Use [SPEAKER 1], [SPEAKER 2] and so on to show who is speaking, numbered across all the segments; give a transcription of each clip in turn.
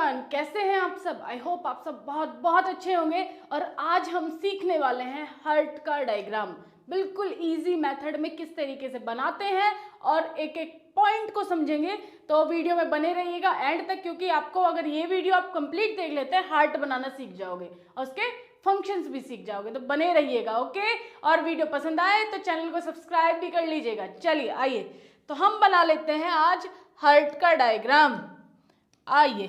[SPEAKER 1] Everyone, कैसे हैं आप सब। आई होप आप सब बहुत बहुत अच्छे होंगे। और आज हम सीखने वाले हैं हार्ट का डायग्राम, बिल्कुल इजी मेथड में किस तरीके से बनाते हैं और एक एक पॉइंट को समझेंगे। तो वीडियो में बने रहिएगा एंड तक, क्योंकि आपको अगर ये वीडियो आप कंप्लीट देख लेते हैं हार्ट बनाना सीख जाओगे और उसके फंक्शंस भी सीख जाओगे। तो बने रहिएगा, ओके। और वीडियो पसंद आए तो चैनल को सब्सक्राइब भी कर लीजिएगा। चलिए आइए तो हम बना लेते हैं आज हार्ट का डायग्राम। आइए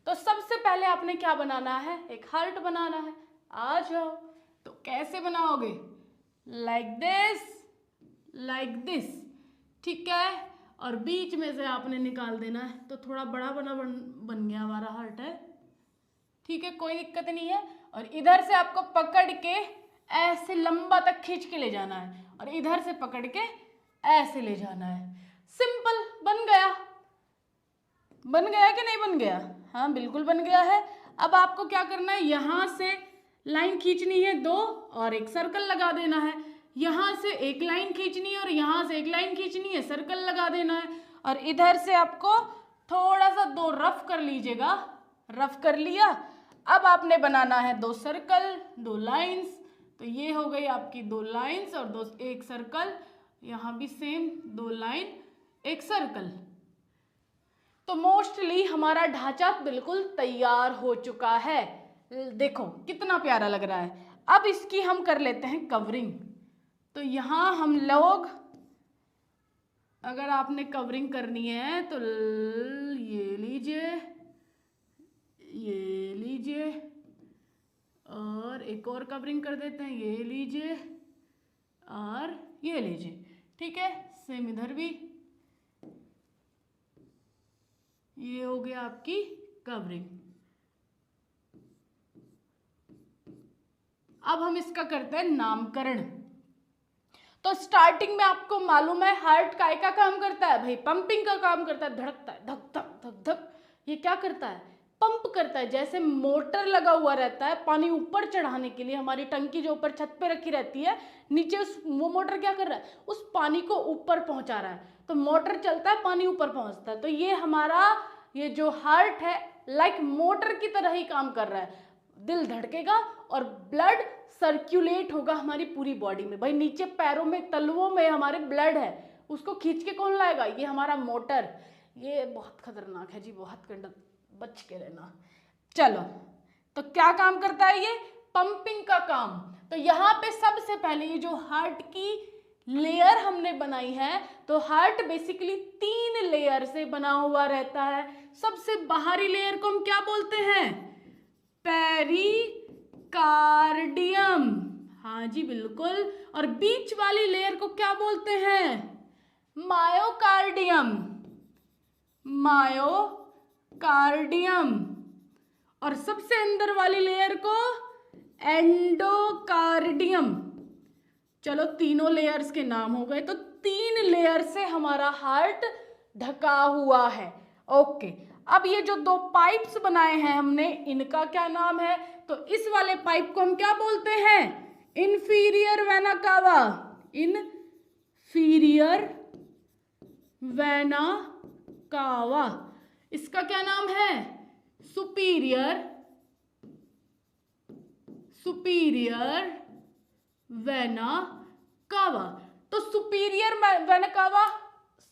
[SPEAKER 1] तो सबसे पहले आपने क्या बनाना है, एक हार्ट बनाना है। आ जाओ। तो कैसे बनाओगे, लाइक दिस, ठीक है। और बीच में से आपने निकाल देना है। तो थोड़ा बड़ा बन गया हमारा हार्ट है, ठीक है, कोई दिक्कत नहीं है। और इधर से आपको पकड़ के ऐसे लंबा तक खींच के ले जाना है और इधर से पकड़ के ऐसे ले जाना है। सिंपल, बन गया कि नहीं बन गया? हाँ बिल्कुल बन गया है। अब आपको क्या करना है, यहाँ से लाइन खींचनी है 2 और एक सर्कल लगा देना है। यहाँ से एक लाइन खींचनी है और यहाँ से एक लाइन खींचनी है, सर्कल लगा देना है। और इधर से आपको थोड़ा सा 2 रफ कर लीजिएगा। रफ कर लिया। अब आपने बनाना है 2 सर्कल 2 लाइंस। तो ये हो गई आपकी 2 लाइंस और एक सर्कल। यहाँ भी सेम 2 लाइन 1 सर्कल। तो मोस्टली हमारा ढांचा बिल्कुल तैयार हो चुका है। देखो कितना प्यारा लग रहा है। अब इसकी हम कर लेते हैं कवरिंग। तो यहाँ हम लोग, अगर आपने कवरिंग करनी है तो ये लीजिए और एक और कवरिंग कर देते हैं, ये लीजिए और ये लीजिए, ठीक है। सेम इधर भी, ये हो गया आपकी कवरिंग। अब हम इसका करते हैं नामकरण। तो स्टार्टिंग में आपको मालूम है हार्ट काय का काम करता है भाई, पंपिंग का काम करता है, धड़कता है, धक धक धक धक। ये क्या करता है, पंप करता है। जैसे मोटर लगा हुआ रहता है पानी ऊपर चढ़ाने के लिए, हमारी टंकी जो ऊपर छत पे रखी रहती है, नीचे वो मोटर क्या कर रहा है, उस पानी को ऊपर पहुंचा रहा है। तो मोटर चलता है, पानी ऊपर पहुंचता है। तो ये हमारा ये जो हार्ट है लाइक मोटर की तरह ही काम कर रहा है। दिल धड़केगा और ब्लड सर्कुलेट होगा हमारी पूरी बॉडी में। भाई नीचे पैरों में, तलवों में हमारे ब्लड है, उसको खींच के कौन लाएगा, ये हमारा मोटर। ये बहुत खतरनाक है जी, बहुत बच के रहना। चलो, तो क्या काम करता है ये, पंपिंग का काम। तो यहाँ पे सबसे पहले ये जो हार्ट की लेयर हमने बनाई है, तो हार्ट बेसिकली 3 लेयर से बना हुआ रहता है। सबसे बाहरी लेयर को हम क्या बोलते हैं, पेरिकार्डियम। हाँ जी बिल्कुल। और बीच वाली लेयर को क्या बोलते हैं, मायोकार्डियम। और सबसे अंदर वाली लेयर को एंडोकार्डियम। चलो तीनों लेयर्स के नाम हो गए। तो 3 लेयर से हमारा हार्ट ढका हुआ है, ओके। अब ये जो 2 पाइप्स बनाए हैं हमने, इनका क्या नाम है, तो इस वाले पाइप को हम क्या बोलते हैं, inferior vena cava. Inferior vena cava. इसका क्या नाम है, सुपीरियर वेना कावा। तो सुपीरियर वेना कावा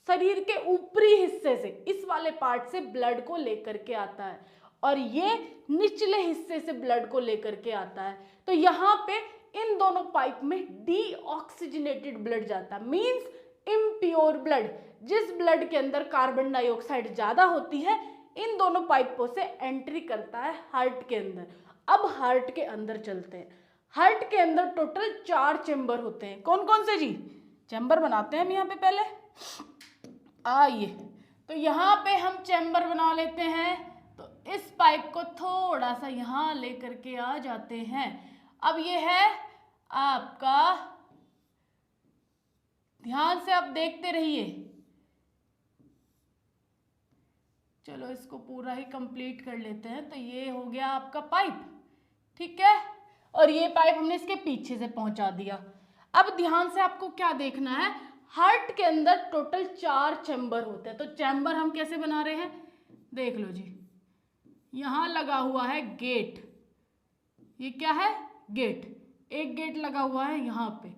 [SPEAKER 1] शरीर के ऊपरी हिस्से से, इस वाले पार्ट से ब्लड को लेकर के आता है और ये निचले हिस्से से ब्लड को लेकर के आता है। तो यहाँ पे इन दोनों पाइप में डीऑक्सीजनेटेड ब्लड जाता है, मींस इम्प्योर ब्लड। जिस ब्लड के अंदर कार्बन डाइऑक्साइड ज्यादा होती है, इन दोनों पाइपों से एंट्री करता है हार्ट के अंदर। अब हार्ट के अंदर चलते हैं। हार्ट के अंदर टोटल 4 चेंबर होते हैं। कौन कौन से जी, चेंबर बनाते हैं हम यहाँ पे पहले। आइए तो यहाँ पे हम चेंबर बना लेते हैं। तो इस पाइप को थोड़ा सा यहाँ लेकर के आ जाते हैं। अब ये है आपका, ध्यान से आप देखते रहिए। चलो इसको पूरा ही कंप्लीट कर लेते हैं। तो ये हो गया आपका पाइप, ठीक है। और ये पाइप हमने इसके पीछे से पहुंचा दिया। अब ध्यान से आपको क्या देखना है, हार्ट के अंदर टोटल 4 चैम्बर होते हैं। तो चैम्बर हम कैसे बना रहे हैं, देख लो जी। यहां लगा हुआ है गेट। ये क्या है? गेट। एक गेट लगा हुआ है यहाँ पे,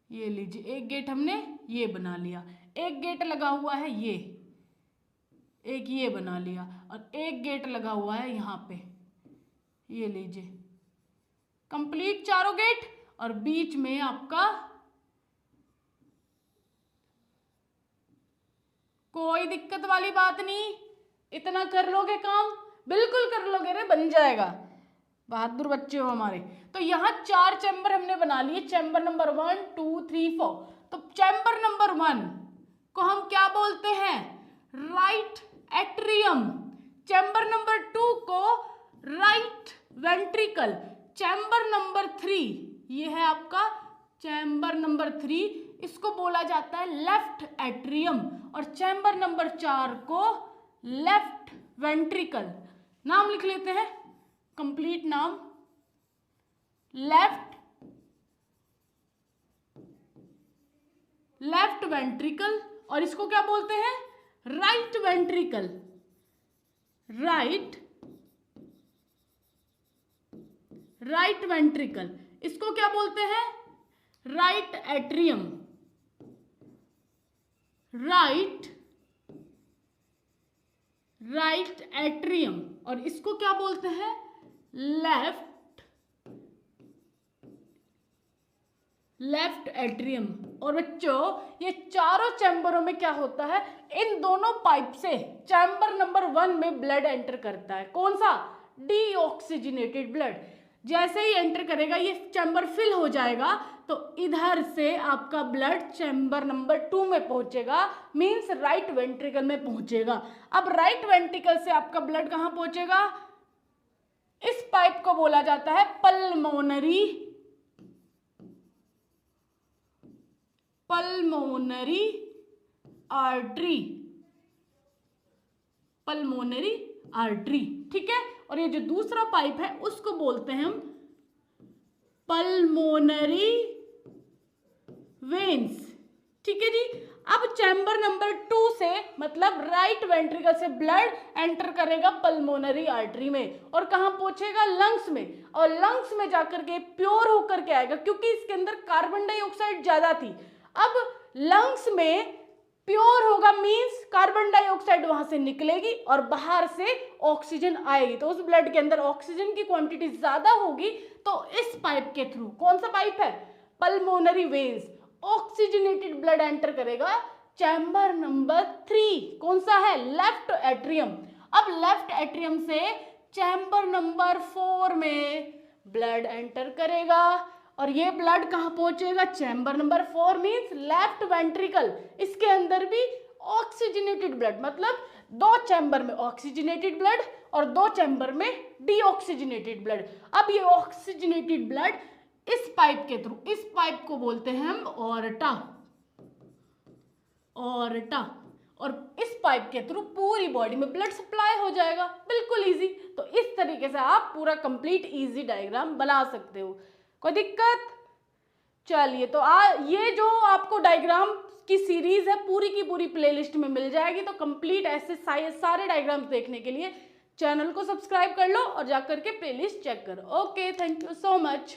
[SPEAKER 1] ये लीजिए, एक गेट हमने ये बना लिया। एक गेट लगा हुआ है ये, एक ये बना लिया, और एक गेट लगा हुआ है यहाँ पे, ये लीजिए, कंप्लीट चारों गेट। और बीच में आपका कोई दिक्कत वाली बात नहीं, इतना कर लोगे काम, बिल्कुल कर लोगे रे, बन जाएगा, बहादुर बच्चे हो हमारे। तो यहाँ 4 चैम्बर हमने बना लिए, चैम्बर नंबर 1 2 3 4। तो चैम्बर नंबर 1 को हम क्या बोलते हैं? Right atrium. चैम्बर नंबर 2 को राइट वेंट्रिकल। चैम्बर नंबर 3 ये है आपका चैम्बर नंबर 3, इसको बोला जाता है लेफ्ट एट्रियम। और चैम्बर नंबर 4 को लेफ्ट वेंट्रिकल। नाम लिख लेते हैं, कंप्लीट नाम, लेफ्ट वेंट्रिकल। और इसको क्या बोलते हैं? Right ventricle. राइट वेंट्रिकल, इसको क्या बोलते हैं? Right atrium. Right atrium. और इसको क्या बोलते हैं? Left atrium. और बच्चों ये चारों चैम्बरों में क्या होता है? इन दोनों पाइप से चैम्बर नंबर 1 में ब्लड एंटर करता है। कौन सा? Deoxygenated blood. जैसे ही एंटर करेगा ये चैम्बर फिल हो जाएगा, तो इधर से आपका ब्लड चैम्बर नंबर 2 में पहुंचेगा, मींस राइट वेंट्रिकल में पहुंचेगा। अब राइट वेंट्रिकल से आपका ब्लड कहां पहुंचेगा? इस पाइप को बोला जाता है पल्मोनरी आर्टरी। पल्मोनरी आर्टरी, ठीक है। और ये जो दूसरा पाइप है उसको बोलते हैं हम पल्मोनरी वेन्स, ठीक है जी। अब चैम्बर नंबर 2 से मतलब राइट वेंट्रिकल से ब्लड एंटर करेगा पल्मोनरी आर्टरी में, और कहां पहुंचेगा? लंग्स में। और लंग्स में जाकर के प्योर होकर के आएगा, क्योंकि इसके अंदर कार्बन डाइऑक्साइड ज्यादा थी। अब लंग्स में प्योर होगा, मींस कार्बन डाइऑक्साइड वहां से निकलेगी और बाहर से ऑक्सीजन आएगी। तो उस ब्लड के अंदर ऑक्सीजन की क्वांटिटी ज्यादा होगी, तो इस पाइप के थ्रू, कौन सा पाइप है? Pulmonary veins, oxygenated blood enter करेगा चैम्बर नंबर 3। कौन सा है? Left atrium. अब लेफ्ट एट्रियम से चैम्बर नंबर 4 में ब्लड एंटर करेगा, और ये ब्लड कहां पहुंचेगा? Chamber number 4 means left ventricle. इसके अंदर भी ऑक्सीजनेटेड ब्लड, मतलब 2 चैम्बर में ऑक्सीजनेटेड ब्लड और 2 चैम्बर में डीऑक्सीजनेटेड ब्लड। अब ये ऑक्सीजनेटेड ब्लड इस पाइप के थ्रू, इस पाइप को बोलते हैं हम ऑर्टा। और इस पाइप के थ्रू पूरी बॉडी में ब्लड सप्लाई हो जाएगा, बिल्कुल इजी। तो इस तरीके से आप पूरा कंप्लीट इजी डायग्राम बना सकते हो। कोई दिक्कत? चलिए, तो ये जो आपको डायग्राम की सीरीज है पूरी की पूरी प्लेलिस्ट में मिल जाएगी। तो कंप्लीट ऐसे सारे डायग्राम्स देखने के लिए चैनल को सब्सक्राइब कर लो और जाकर के प्लेलिस्ट चेक करो। Okay, thank you so much.